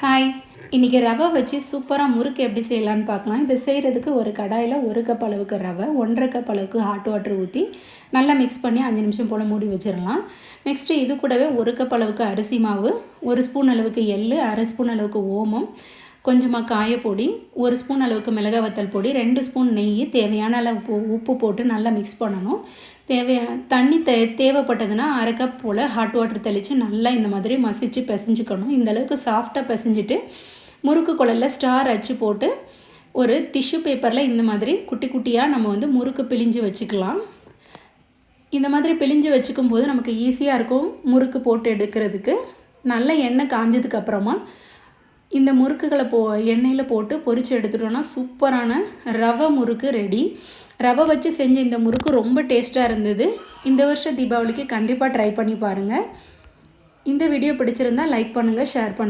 Hi, இன்றைக்கி ரவை வச்சு சூப்பராக முறுக்கு எப்படி செய்யலான்னு பார்க்கலாம். இதை செய்கிறதுக்கு ஒரு கடாயில் 1 கப் அளவுக்கு ரவை, 1.5 கப் அளவுக்கு ஹாட் வாட்டர் ஊற்றி நல்லா மிக்ஸ் பண்ணி 5 நிமிஷம் போல் மூடி வச்சிடலாம். நெக்ஸ்ட்டு இது கூடவே 1 கப் அளவுக்கு அரிசி மாவு, 1 ஸ்பூன் அளவுக்கு எள், 1/2 ஸ்பூன் அளவுக்கு ஓமம், கொஞ்சமாக காயப்பொடி, 1 ஸ்பூன் அளவுக்கு மிளகாய் வத்தல் பொடி, 2 ஸ்பூன் நெய், தேவையான அளவு உப்பு போட்டு நல்லா மிக்ஸ் பண்ணணும். தண்ணி தேவைப்பட்டதுன்னா 1/2 கப் போல் ஹாட் வாட்டர் தெளித்து நல்லா இந்த மாதிரி மசிச்சு பிசைஞ்சுக்கணும். இந்தளவுக்கு சாஃப்டாக பிசைஞ்சிட்டு முறுக்கு குழலில் ஸ்டார் அச்சு போட்டு ஒரு டிஷ்யூ பேப்பரில் இந்த மாதிரி குட்டி குட்டியாக நம்ம முறுக்கு பிழிஞ்சு வச்சுக்கலாம். இந்த மாதிரி பிழிஞ்சு வச்சுக்கும் போது நமக்கு ஈஸியாக இருக்கும் முறுக்கு போட்டு எடுக்கிறதுக்கு. நல்ல எண்ணெய் காஞ்சதுக்கப்புறமா இந்த முறுக்குகளை எண்ணெயில் போட்டு பொரித்து எடுத்துட்டோன்னா சூப்பரான ரவை முறுக்கு ரெடி. ரவை வச்சு செஞ்ச இந்த முறுக்கு ரொம்ப டேஸ்ட்டாக இருந்தது. இந்த வருஷம் தீபாவளிக்கு கண்டிப்பாக ட்ரை பண்ணி பாருங்கள். இந்த வீடியோ பிடிச்சிருந்தால் லைக் பண்ணுங்கள், ஷேர் பண்ணுங்கள்.